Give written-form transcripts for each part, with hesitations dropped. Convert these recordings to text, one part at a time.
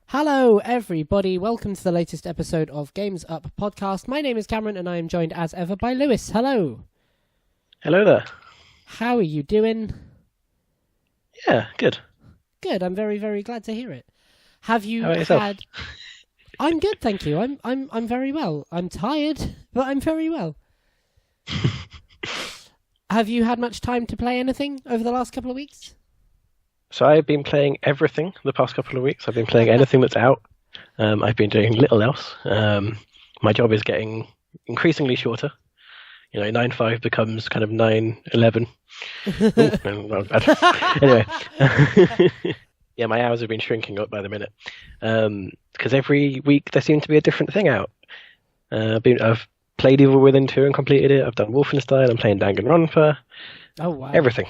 Hello, everybody. Welcome to the latest episode of Games Up podcast. My name is Cameron, and I am joined as ever by Lewis. Hello. Hello there. How are you doing? Yeah, good. Good. I'm very, very glad to hear it. Have you How about yourself? had? I'm good, thank you. I'm very well. I'm tired, but I'm very well. Have you had much time to play anything over the last couple of weeks? So I've been playing everything the past couple of weeks. I've been playing anything that's out. I've been doing little else. My job is getting increasingly shorter. 9-5 becomes kind of 9-11. Anyway, yeah, my hours have been shrinking up by the minute. Because every week there seems to be a different thing out. I've played Evil Within 2 and completed it. I've done Wolfenstein. I'm playing Danganronpa. Oh wow! Everything.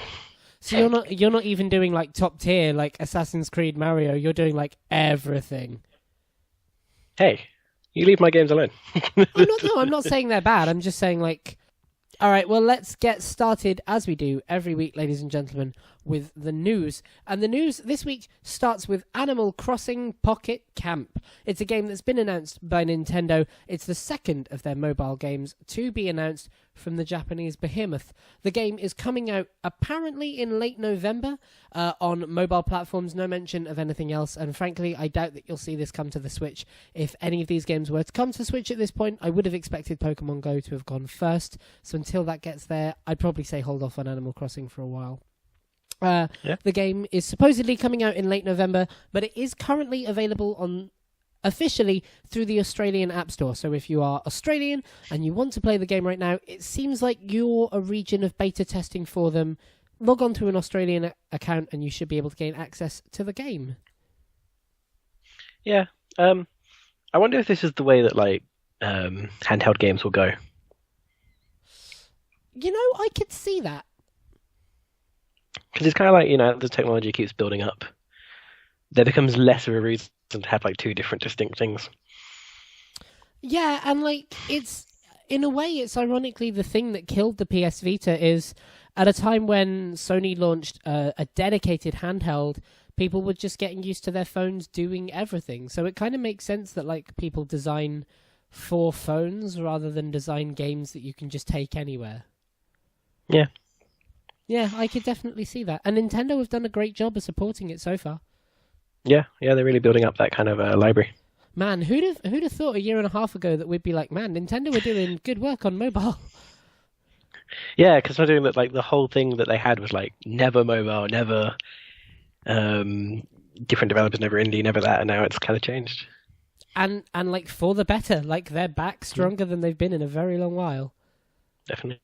So you're not even doing like top tier like Assassin's Creed Mario. You're doing like everything. Hey, you leave my games alone. I'm not saying they're bad. I'm just saying like, all right, well, let's get started as we do every week, ladies and gentlemen, with the news. And the news this week starts with Animal Crossing Pocket Camp. It's a game that's been announced by Nintendo. It's the second of their mobile games to be announced from the Japanese behemoth. The game is coming out apparently in late November on mobile platforms. No mention of anything else. And frankly, I doubt that you'll see this come to the Switch. If any of these games were to come to Switch at this point, I would have expected Pokemon Go to have gone first. So until that gets there, I'd probably say hold off on Animal Crossing for a while. The game is supposedly coming out in late November, but it is currently available on officially through the Australian App Store. So if you are Australian and you want to play the game right now, it seems like you're a region of beta testing for them. Log on to an Australian account and you should be able to gain access to the game. Yeah. I wonder if this is the way that handheld games will go. I could see that. Because it's kind of like, the technology keeps building up. There becomes less of a reason to have two different distinct things. Yeah, and it's in a way, it's ironically the thing that killed the PS Vita is at a time when Sony launched a dedicated handheld, people were just getting used to their phones doing everything. So it kind of makes sense that people design for phones rather than design games that you can just take anywhere. Yeah. Yeah, I could definitely see that. And Nintendo have done a great job of supporting it so far. Yeah, they're really building up that kind of library. Man, who'd have thought a year and a half ago that we'd be like, man, Nintendo were doing good work on mobile. Yeah, because we're doing that. The whole thing that they had was never mobile, never different developers, never indie, never that, and now it's kind of changed. And for the better, they're back stronger than they've been in a very long while. Definitely.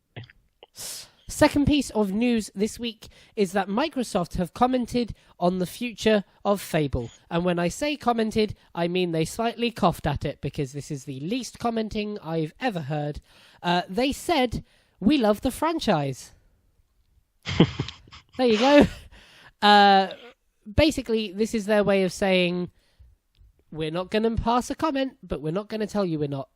Second piece of news this week is that Microsoft have commented on the future of Fable. And when I say commented, I mean they slightly coughed at it because this is the least commenting I've ever heard. They said, "We love the franchise." There you go. Basically, this is their way of saying, we're not going to pass a comment, but we're not going to tell you we're not.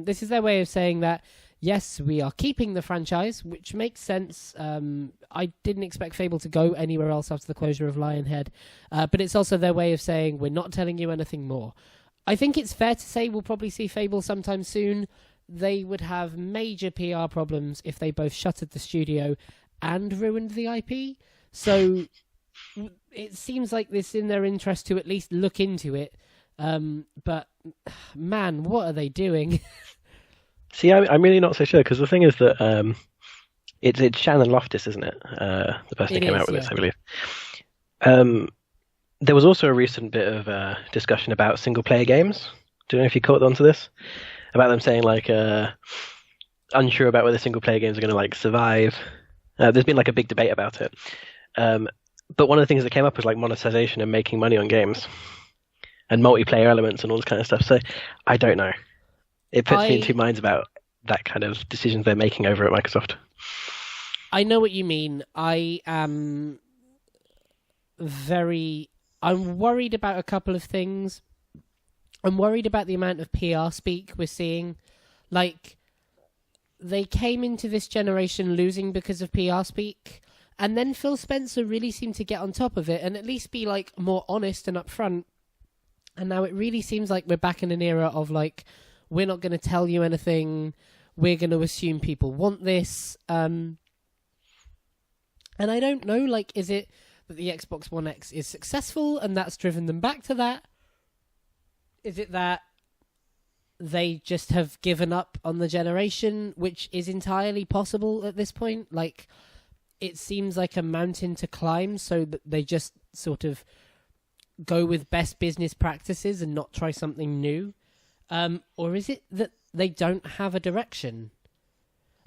This is their way of saying that, yes, we are keeping the franchise, which makes sense. I didn't expect Fable to go anywhere else after the closure of Lionhead. But it's also their way of saying, we're not telling you anything more. I think it's fair to say we'll probably see Fable sometime soon. They would have major PR problems if they both shuttered the studio and ruined the IP. So it seems like it's in their interest to at least look into it. But, man, what are they doing? See, I'm really not so sure, because the thing is that it's Shannon Loftus, isn't it? The person who came out with this, I believe. There was also a recent bit of discussion about single-player games. Do you know if you caught on to this? About them saying, unsure about whether single-player games are going to, survive. There's been, a big debate about it. But one of the things that came up was, monetization and making money on games. And multiplayer elements and all this kind of stuff. So, I don't know. It puts me in two minds about that kind of decisions they're making over at Microsoft. I know what you mean. I'm worried about a couple of things. I'm worried about the amount of PR speak we're seeing. They came into this generation losing because of PR speak, and then Phil Spencer really seemed to get on top of it and at least be more honest and upfront And now it really seems like we're back in an era of like, we're not going to tell you anything. We're going to assume people want this. And I don't know, like, is it that the Xbox One X is successful and that's driven them back to that? Is it that they just have given up on the generation, which is entirely possible at this point? Like, it seems like a mountain to climb, so that they just sort of go with best business practices and not try something new? Or is it that they don't have a direction?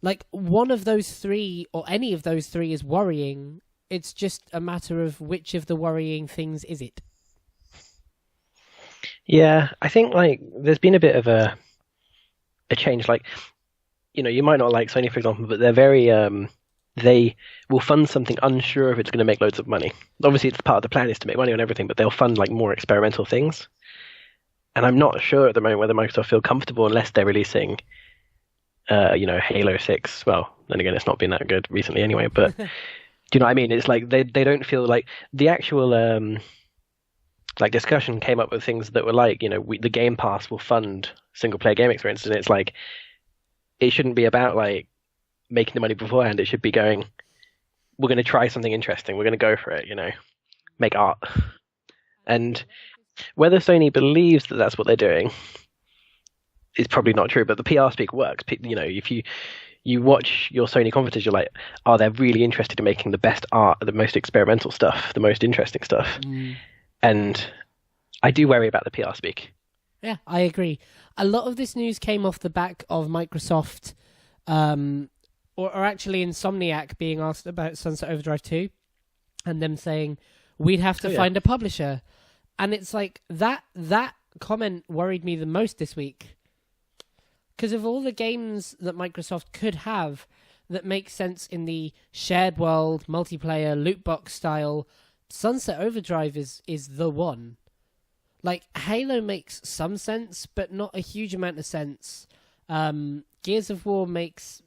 Like, one of those three, or any of those three, is worrying. It's just a matter of which of the worrying things is it. Yeah, I think like there's been a bit of a change. Like, you might not like Sony, for example, but they're very they will fund something unsure if it's going to make loads of money. Obviously, it's part of the plan is to make money on everything, but they'll fund like more experimental things. And I'm not sure at the moment whether Microsoft feel comfortable unless they're releasing, Halo 6. Well, then again, it's not been that good recently anyway. But do you know what I mean? It's like they don't feel like the actual like discussion came up with things that were like, the Game Pass will fund single player game experiences, and it's like it shouldn't be about like making the money beforehand. It should be going, we're going to try something interesting. We're going to go for it. Make art. And whether Sony believes that that's what they're doing is probably not true, but the PR speak works. If you watch your Sony conferences, you're like, oh, they're really interested in making the best art, the most experimental stuff, the most interesting stuff. And I do worry about the PR speak. Yeah, I agree. A lot of this news came off the back of Microsoft, or actually Insomniac being asked about Sunset Overdrive 2, and them saying, we'd have to find a publisher. And it's like, that comment worried me the most this week. Because of all the games that Microsoft could have that make sense in the shared world, multiplayer, loot box style, Sunset Overdrive is the one. Like, Halo makes some sense, but not a huge amount of sense. Gears of War makes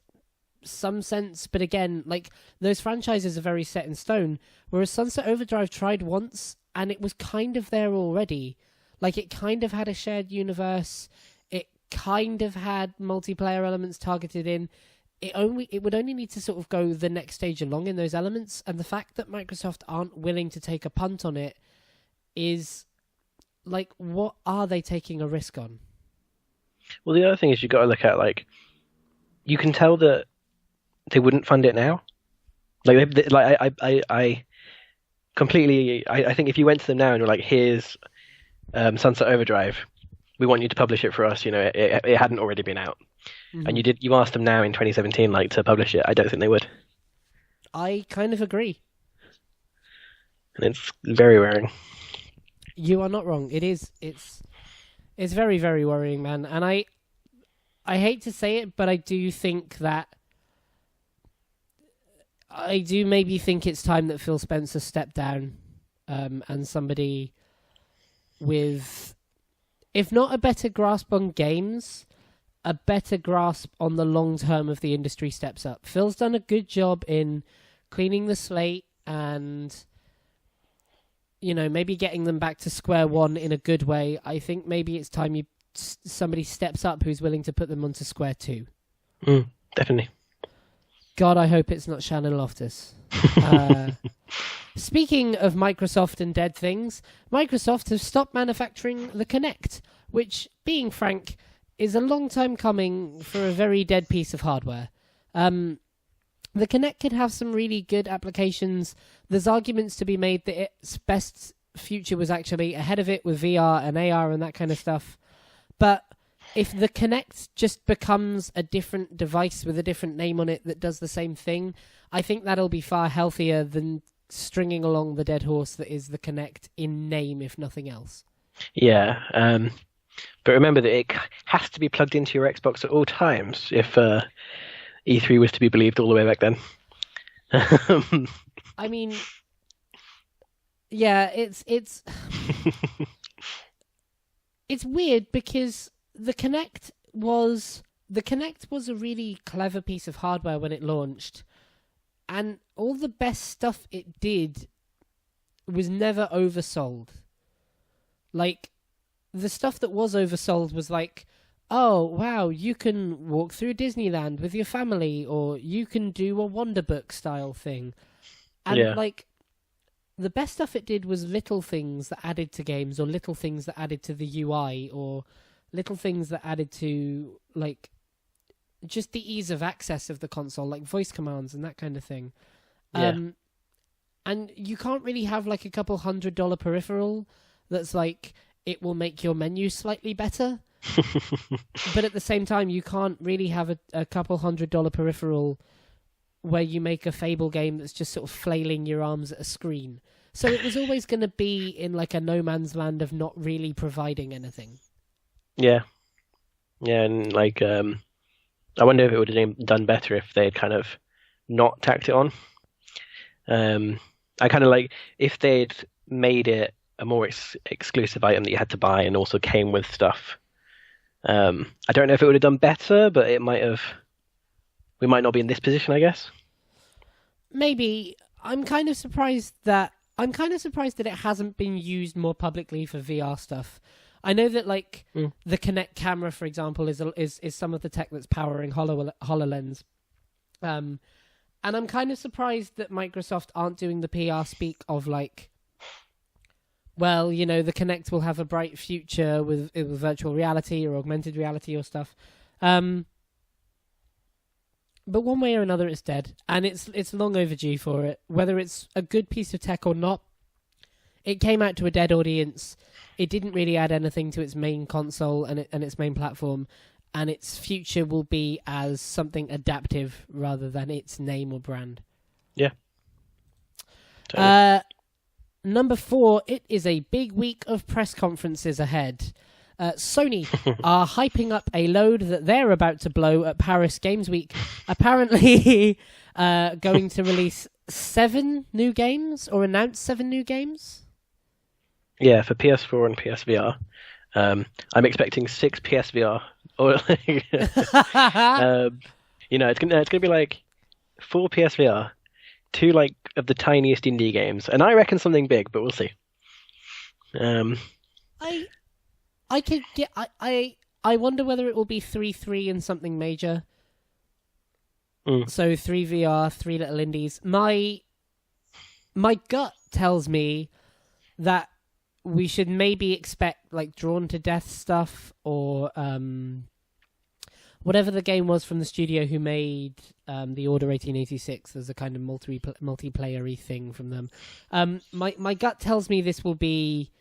some sense, but again, like, those franchises are very set in stone, whereas Sunset Overdrive tried once, and it was kind of there already. Like, it kind of had a shared universe, it kind of had multiplayer elements targeted in. It would only need to sort of go the next stage along in those elements, and the fact that Microsoft aren't willing to take a punt on it is like, what are they taking a risk on? Well, the other thing is you've got to look at, like, you can tell that they wouldn't fund it now. Like, I completely. I think if you went to them now and were like, here's Sunset Overdrive, we want you to publish it for us. It hadn't already been out. And you asked them now in 2017, like, to publish it. I don't think they would. I kind of agree. And it's very worrying. You are not wrong. It is. It's very, very worrying, man. And I hate to say it, but I do think that maybe think it's time that Phil Spencer stepped down, and somebody with, if not a better grasp on games, a better grasp on the long term of the industry steps up. Phil's done a good job in cleaning the slate and, maybe getting them back to square one in a good way. I think maybe it's time somebody steps up who's willing to put them onto square two. Definitely. God, I hope it's not Shannon Loftus. Speaking of Microsoft and dead things, Microsoft has stopped manufacturing the Kinect, which, being frank, is a long time coming for a very dead piece of hardware. The Kinect could have some really good applications. There's arguments to be made that its best future was actually ahead of it with VR and AR and that kind of stuff. But if the Kinect just becomes a different device with a different name on it that does the same thing, I think that'll be far healthier than stringing along the dead horse that is the Kinect in name, if nothing else. Yeah, but remember that it has to be plugged into your Xbox at all times if E3 was to be believed all the way back then. I mean, yeah, it's it's weird because the Kinect was a really clever piece of hardware when it launched, and all the best stuff it did was never oversold. Like, the stuff that was oversold was like, oh wow, you can walk through Disneyland with your family, or you can do a Wonderbook style thing, and like the best stuff it did was little things that added to games, or little things that added to the UI, or little things that added to like just the ease of access of the console, like voice commands and that kind of thing. And you can't really have like a couple $100 peripheral that's like, it will make your menu slightly better. But at the same time, you can't really have a couple $100 peripheral where you make a Fable game that's just sort of flailing your arms at a screen. So it was always going to be in like a no man's land of not really providing anything. Yeah. Yeah, and like, I wonder if it would have done better if they had kind of not tacked it on. I kind of like if they'd made it a more exclusive item that you had to buy and also came with stuff. I don't know if it would have done better, but it might have. We might not be in this position, I guess. Maybe. I'm kind of surprised that it hasn't been used more publicly for VR stuff. I know that like the Kinect camera, for example, is some of the tech that's powering HoloLens. And I'm kind of surprised that Microsoft aren't doing the PR speak of like, well, you know, the Kinect will have a bright future with virtual reality or augmented reality or stuff. But one way or another, it's dead, and it's long overdue for it. Whether it's a good piece of tech or not, it came out to a dead audience. It didn't really add anything to its main console and its main platform, and its future will be as something adaptive rather than its name or brand. Yeah. Totally. Number 4, it is a big week of press conferences ahead. Sony are hyping up a load that they're about to blow at Paris Games Week. Apparently going to release 7 new games, or announce 7 new games. Yeah, for PS4 and PSVR. I'm expecting 6 PSVR. Or you know, it's gonna be like 4 PSVR, 2 like of the tiniest indie games, and I reckon something big, but we'll see. I could get. I wonder whether it will be 3 and something major. So 3 VR, 3 little indies. My gut tells me that we should maybe expect like Drawn to Death stuff, or whatever the game was from the studio who made the Order 1886. There's a kind of multiplayer-y thing from them. My gut tells me this will be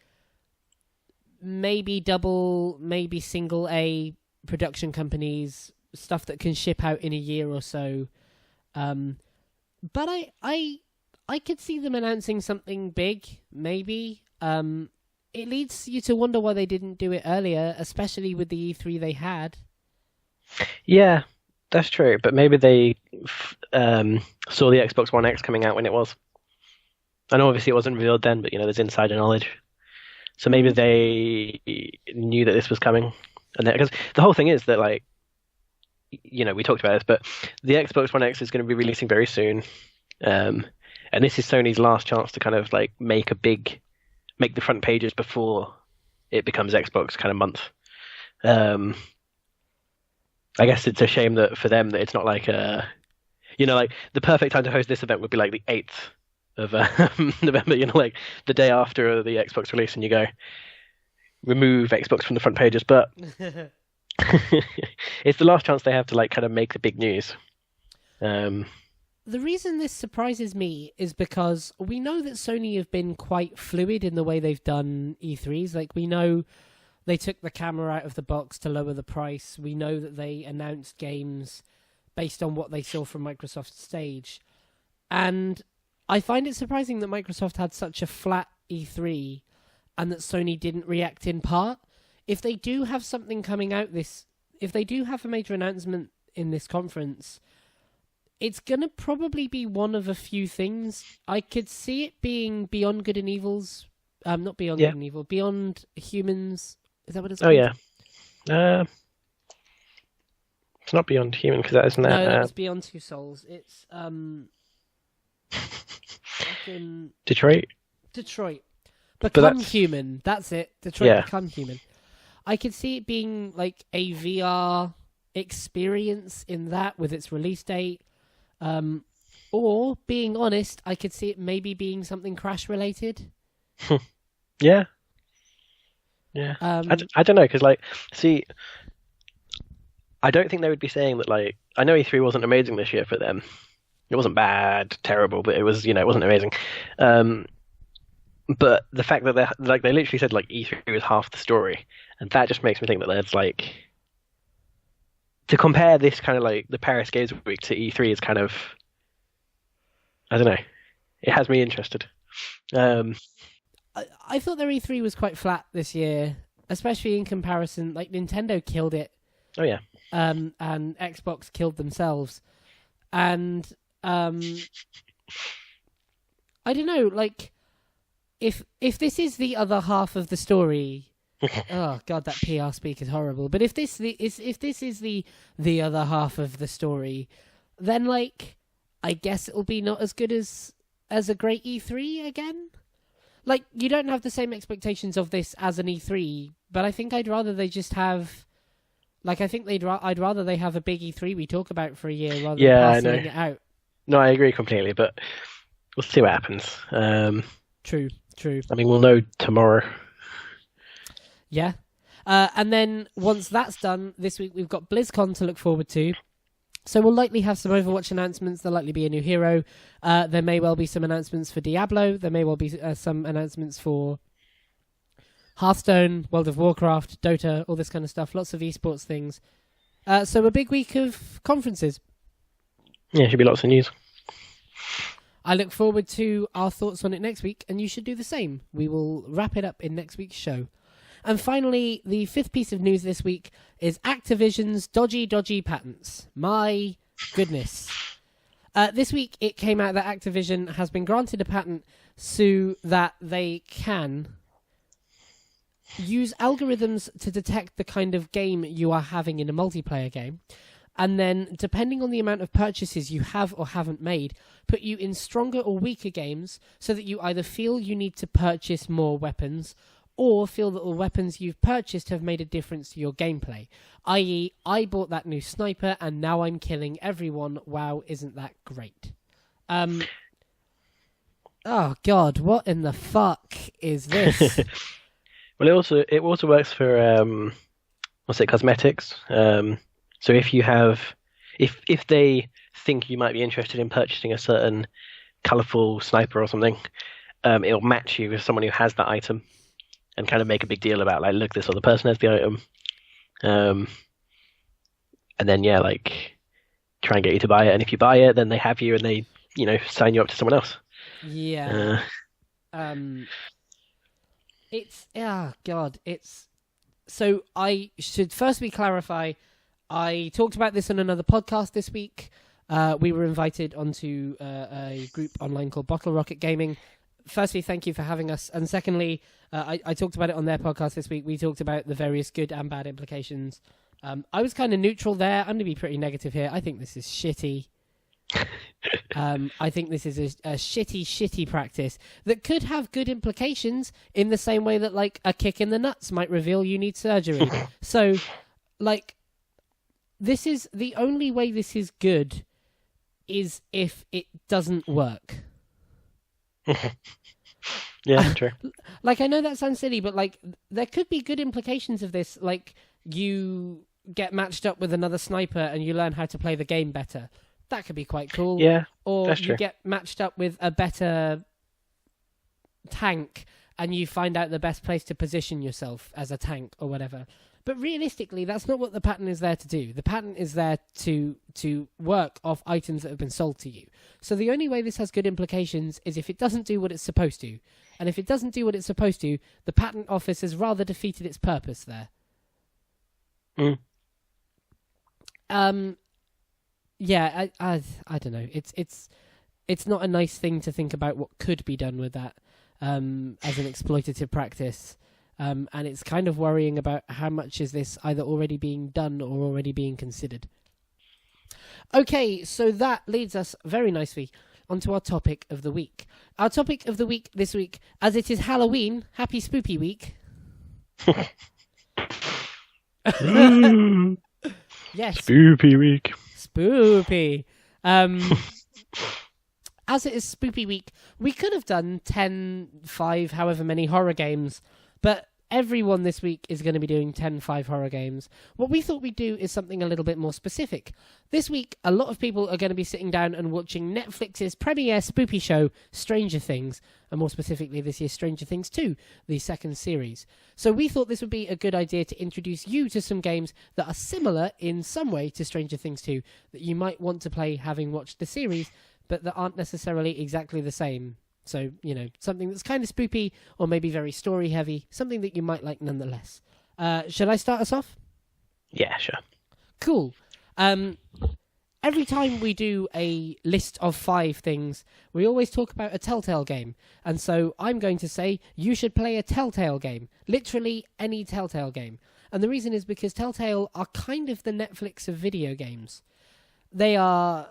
maybe double, maybe single A production companies, stuff that can ship out in a year or so. But I could see them announcing something big, maybe. It leads you to wonder why they didn't do it earlier, especially with the E3 they had. Yeah, that's true. But maybe they saw the Xbox One X coming out when it was. I know obviously it wasn't revealed then, but you know, there's insider knowledge. So maybe they knew that this was coming, and because the whole thing is that, like, you know, we talked about this, but the Xbox One X is going to be releasing very soon, and this is Sony's last chance to kind of like make the front pages before it becomes Xbox kind of month. I guess it's a shame that for them that it's not like you know, like the perfect time to host this event would be like the 8th of November, you know, like the day after the Xbox release, and you go remove Xbox from the front pages, but it's the last chance they have to like kind of make the big news. The reason this surprises me is because we know that Sony have been quite fluid in the way they've done E3s. Like, we know they took the camera out of the box to lower the price. We know that they announced games based on what they saw from Microsoft's stage. And I find it surprising that Microsoft had such a flat E3 and that Sony didn't react in part. If they do have something coming out if they do have a major announcement in this conference, it's going to probably be one of a few things. I could see it being Beyond Good and Evil's, not Beyond Good and Evil, Beyond Humans. Is that what it's called? Oh, yeah. It's not Beyond Human, because that isn't that. No, that's Beyond Two Souls. It's, Detroit. Become Human. That's it. Detroit Become Human. I could see it being like a VR experience in that with its release date. Or, being honest, I could see it maybe being something Crash related. Yeah. Yeah. I don't know, because, like, see, I don't think they would be saying that, like, I know E3 wasn't amazing this year for them. It wasn't bad, terrible, but it was, it wasn't amazing. But the fact that they literally said, like, E3 was half the story, and that just makes me think that there's, like, to compare this kind of, like, the Paris Games Week to E3 is kind of, I don't know. It has me interested. I thought their E3 was quite flat this year, especially in comparison. Like, Nintendo killed it. Oh, yeah. And Xbox killed themselves. And I don't know, like, if this is the other half of the story, oh god, that PR speak is horrible. But if this is the other half of the story, then, like, I guess it'll be not as good as a great E3 again. Like, you don't have the same expectations of this as an E3, but I think I'd rather they just have, like, I think I'd rather they have a big E3 we talk about for a year rather than parceling it out. No, I agree completely, but we'll see what happens. True. I mean, we'll know tomorrow. Yeah. And then once that's done, this week we've got BlizzCon to look forward to. So we'll likely have some Overwatch announcements. There'll likely be a new hero. There may well be some announcements for Diablo. There may well be some announcements for Hearthstone, World of Warcraft, Dota, all this kind of stuff. Lots of esports things. So a big week of conferences. Yeah, should be lots of news. I look forward to our thoughts on it next week, and you should do the same. We will wrap it up in next week's show. And finally, the fifth piece of news this week is Activision's dodgy patents. My goodness. This week it came out that Activision has been granted a patent so that they can use algorithms to detect the kind of game you are having in a multiplayer game. And then, depending on the amount of purchases you have or haven't made, put you in stronger or weaker games so that you either feel you need to purchase more weapons or feel that the weapons you've purchased have made a difference to your gameplay. I.e., I bought that new sniper and now I'm killing everyone. Wow, isn't that great? Oh god, what in the fuck is this? Well, it also works for cosmetics. So if you have, if they think you might be interested in purchasing a certain colourful sniper or something, it'll match you with someone who has that item. And kind of make a big deal about, like, look, this other person has the item. And then, yeah, like, try and get you to buy it. And if you buy it, then they have you and they, sign you up to someone else. Yeah. It's, God, it's... So I should firstly clarify, I talked about this on another podcast this week. We were invited onto a group online called Bottle Rocket Gaming. Firstly, thank you for having us. And secondly, I talked about it on their podcast this week. We talked about the various good and bad implications. I was kind of neutral there. I'm going to be pretty negative here. I think this is shitty. I think this is a shitty practice that could have good implications in the same way that, like, a kick in the nuts might reveal you need surgery. So, like, this is the only way this is good is if it doesn't work. Yeah, true. Like, I know that sounds silly, but, like, there could be good implications of this. Like, you get matched up with another sniper and you learn how to play the game better. That could be quite cool. Yeah, or that's you true. Get matched up with a better tank and you find out the best place to position yourself as a tank or whatever. But realistically, that's not what the patent is there to do. The patent is there to work off items that have been sold to you. So the only way this has good implications is if it doesn't do what it's supposed to. And if it doesn't do what it's supposed to, the patent office has rather defeated its purpose there. Yeah, I don't know. It's not a nice thing to think about what could be done with that as an exploitative practice. And it's kind of worrying about how much is this either already being done or already being considered. Okay, so that leads us very nicely onto our topic of the week. Our topic of the week this week, as it is Halloween, happy spoopy week. Mm, Yes, Spoopy week. spoopy. As it is spoopy week, we could have done 10, 5, however many horror games, but everyone this week is going to be doing 10, 5 horror games. What we thought we'd do is something a little bit more specific. This week, a lot of people are going to be sitting down and watching Netflix's premiere spoopy show, Stranger Things, and more specifically this year's Stranger Things 2, the second series. So we thought this would be a good idea to introduce you to some games that are similar in some way to Stranger Things 2 that you might want to play having watched the series, but that aren't necessarily exactly the same. So, something that's kind of spoopy or maybe very story heavy, something that you might like nonetheless. Should I start us off? Yeah, sure. Cool. Every time we do a list of 5 things, we always talk about a Telltale game. And so I'm going to say you should play a Telltale game. Literally any Telltale game. And the reason is because Telltale are kind of the Netflix of video games. They are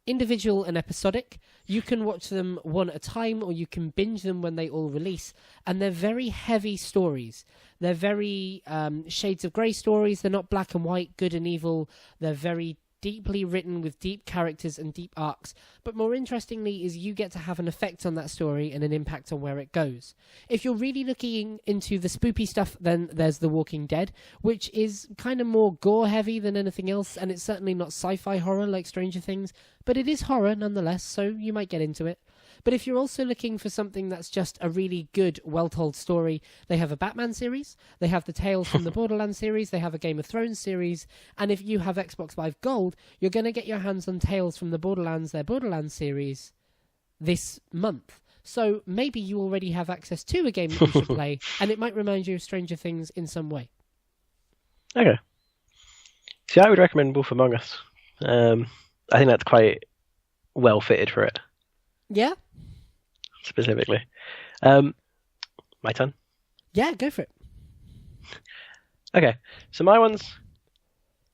individual and episodic. You can watch them one at a time, or you can binge them when they all release, and they're very heavy stories. They're very shades of grey stories. They're not black and white, good and evil. They're very deeply written with deep characters and deep arcs, but more interestingly is you get to have an effect on that story and an impact on where it goes. If you're really looking into the spoopy stuff, then there's The Walking Dead, which is kind of more gore heavy than anything else, and it's certainly not sci-fi horror like Stranger Things, but it is horror nonetheless, so you might get into it. But if you're also looking for something that's just a really good, well-told story, they have a Batman series, they have the Tales from the Borderlands series, they have a Game of Thrones series, and if you have Xbox Live Gold, you're going to get your hands on Tales from the Borderlands, their Borderlands series, this month. So maybe you already have access to a game that you should play, and it might remind you of Stranger Things in some way. Okay. See, I would recommend Wolf Among Us. I think that's quite well fitted for it. Yeah? Specifically. My turn? Yeah, go for it. Okay, so my one's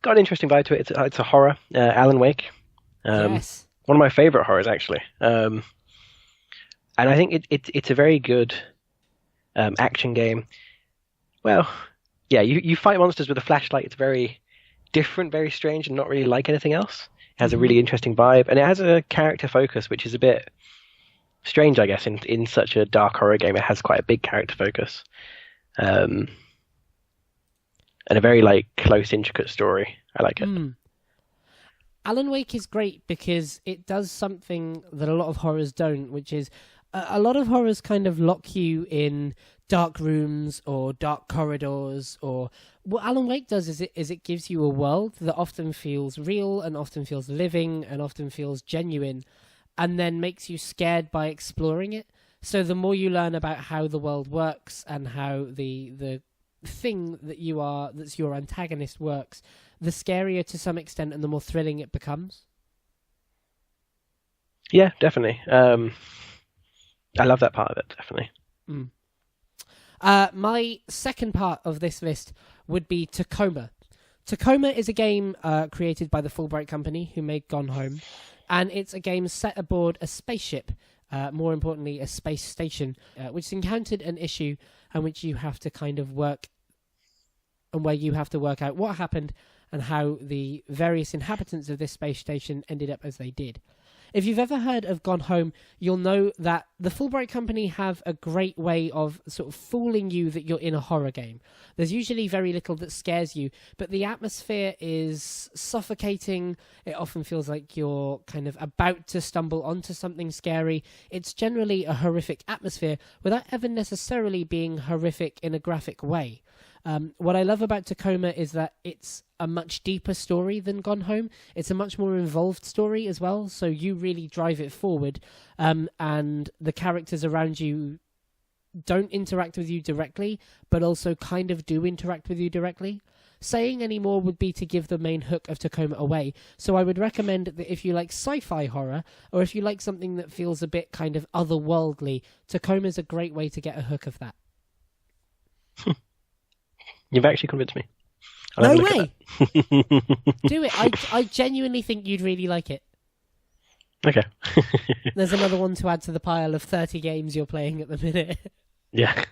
got an interesting vibe to it. It's a horror. Alan Wake. Yes. One of my favourite horrors, actually. And I think it's a very good action game. Well, yeah, you fight monsters with a flashlight. It's very different, very strange, and not really like anything else. It has a really interesting vibe, and it has a character focus, which is a bit strange, I guess, in such a dark horror game. It has quite a big character focus, and a very close, intricate story. I like it. Alan Wake is great because it does something that a lot of horrors don't, which is a lot of horrors kind of lock you in dark rooms or dark corridors, or what Alan Wake does is it gives you a world that often feels real and often feels living and often feels genuine, and then makes you scared by exploring it. So the more you learn about how the world works and how the thing that's your antagonist works, the scarier to some extent and the more thrilling it becomes. Yeah, definitely. I love that part of it, definitely. My second part of this list would be Tacoma. Tacoma is a game created by the Fulbright Company, who made Gone Home, and it's a game set aboard a spaceship, more importantly a space station, which has encountered an issue and which you have to kind of work, and where you have to work out what happened and how the various inhabitants of this space station ended up as they did. If you've ever heard of Gone Home, you'll know that the Fulbright Company have a great way of sort of fooling you that you're in a horror game. There's usually very little that scares you, but the atmosphere is suffocating. It often feels like you're kind of about to stumble onto something scary. It's generally a horrific atmosphere without ever necessarily being horrific in a graphic way. What I love about Tacoma is that it's a much deeper story than Gone Home. It's a much more involved story as well, so you really drive it forward, and the characters around you don't interact with you directly, but also kind of do interact with you directly. Saying any more would be to give the main hook of Tacoma away, so I would recommend that if you like sci-fi horror, or if you like something that feels a bit kind of otherworldly, Tacoma's a great way to get a hook of that. You've actually convinced me. No way! Do it. I genuinely think you'd really like it. Okay. There's another one to add to the pile of 30 games you're playing at the minute. Yeah,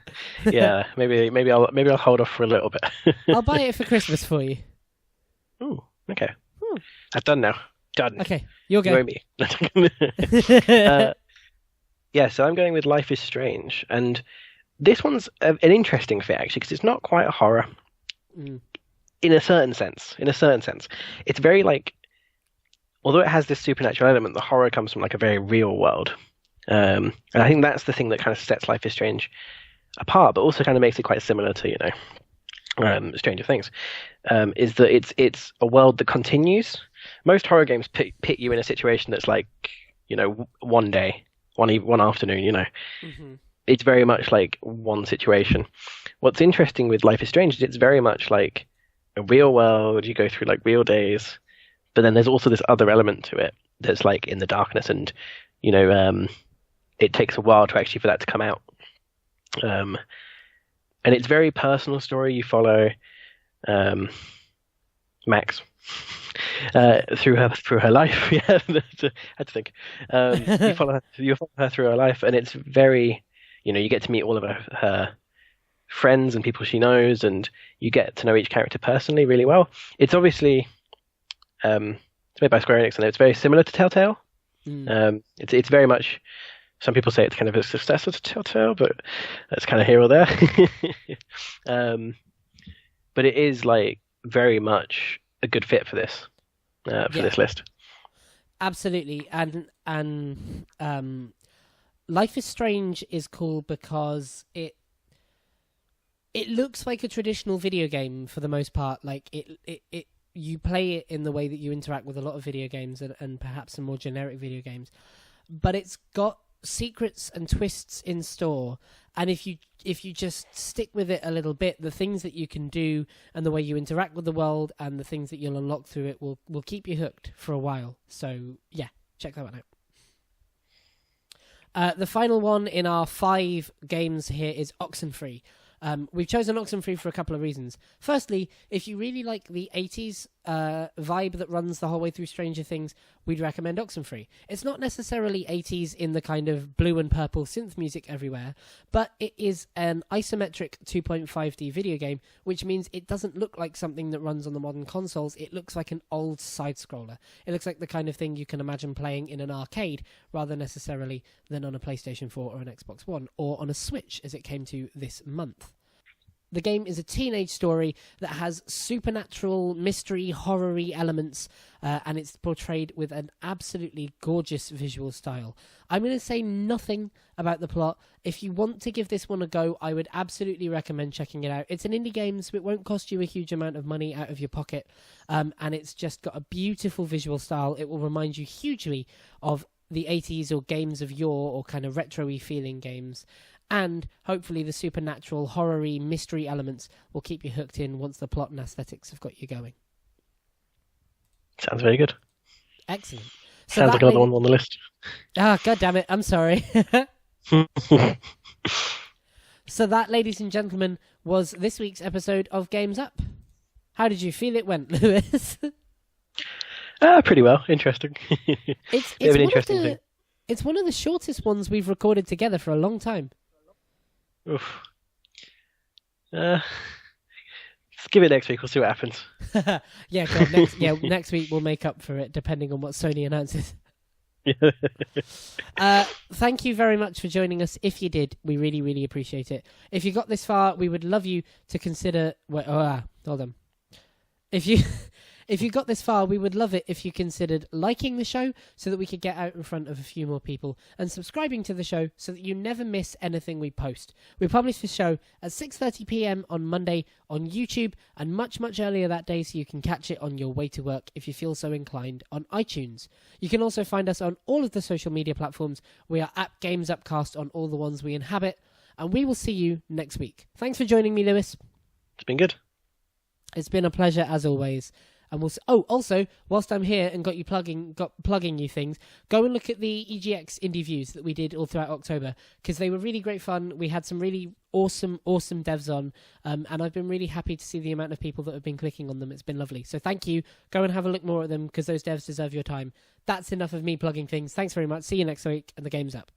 yeah. Maybe I'll hold off for a little bit. I'll buy it for Christmas for you. Ooh, okay. Hmm. I've done now. Done. Okay, you'll You go. owe me. Yeah, so I'm going with Life is Strange, and this one's an interesting fit actually because it's not quite a horror Mm. in a certain sense. In a certain sense, it's very like, although it has this supernatural element, the horror comes from like a very real world. And I think that's the thing that kind of sets Life is Strange apart, but also kind of makes it quite similar to, Stranger Things. Is that it's a world that continues. Most horror games pit you in a situation that's like, one day, one afternoon. Hmm. It's very much like one situation. What's interesting with Life is Strange is it's very much like a real world. You go through like real days, but then there's also this other element to it that's like in the darkness, and you know, it takes a while to actually for that to come out. And it's very personal story. You follow Max through her life. Yeah, I had to think. You follow her through her life, and it's very, you get to meet all of her friends and people she knows, and you get to know each character personally really well. It's obviously it's made by Square Enix, and it's very similar to Telltale. It's very much. Some people say it's kind of a successor to Telltale, but that's kind of here or there. But it is like very much a good fit for this this list. Absolutely, and Life is Strange is cool because it looks like a traditional video game for the most part. Like it you play it in the way that you interact with a lot of video games and perhaps some more generic video games, but it's got secrets and twists in store, and if you just stick with it a little bit, the things that you can do and the way you interact with the world and the things that you'll unlock through it will keep you hooked for a while. So yeah, check that one out. The final one in our 5 games here is Oxenfree. We've chosen Oxenfree for a couple of reasons. Firstly, if you really like the 80s vibe that runs the whole way through Stranger Things, we'd recommend Oxenfree. It's not necessarily 80s in the kind of blue and purple synth music everywhere, but it is an isometric 2.5D video game, which means it doesn't look like something that runs on the modern consoles. It looks like an old side-scroller. It looks like the kind of thing you can imagine playing in an arcade, rather necessarily than on a PlayStation 4 or an Xbox One, or on a Switch, as it came to this month. The game is a teenage story that has supernatural, mystery, horror-y elements, and it's portrayed with an absolutely gorgeous visual style. I'm going to say nothing about the plot. If you want to give this one a go, I would absolutely recommend checking it out. It's an indie game, so it won't cost you a huge amount of money out of your pocket, and it's just got a beautiful visual style. It will remind you hugely of the 80s or games of yore, or kind of retro-y feeling games. And hopefully the supernatural, horror-y, mystery elements will keep you hooked in once the plot and aesthetics have got you going. Sounds very good. Excellent. Sounds like another one on the list. Ah, God damn it. I'm sorry. So that, ladies and gentlemen, was this week's episode of Games Up. How did you feel it went, Lewis? Pretty well. Interesting. It's an interesting thing. It's one of the shortest ones we've recorded together for a long time. Oof. Let's give it next week. We'll see what happens. Yeah, God, next week we'll make up for it, depending on what Sony announces. Thank you very much for joining us. If you did, we really, really appreciate it. If you got this far, we would love you to consider... hold on. If you got this far, we would love it if you considered liking the show so that we could get out in front of a few more people, and subscribing to the show so that you never miss anything we post. We publish the show at 6:30 p.m. on Monday on YouTube, and much, much earlier that day so you can catch it on your way to work if you feel so inclined on iTunes. You can also find us on all of the social media platforms. We are at Games Upcast on all the ones we inhabit, and we will see you next week. Thanks for joining me, Lewis. It's been good. It's been a pleasure as always. And we'll. Also, whilst I'm here and got plugging you things, go and look at the EGX Indie Views that we did all throughout October, because they were really great fun. We had some really awesome devs on, and I've been really happy to see the amount of people that have been clicking on them. It's been lovely. So thank you. Go and have a look more at them, because those devs deserve your time. That's enough of me plugging things. Thanks very much. See you next week, and the game's up.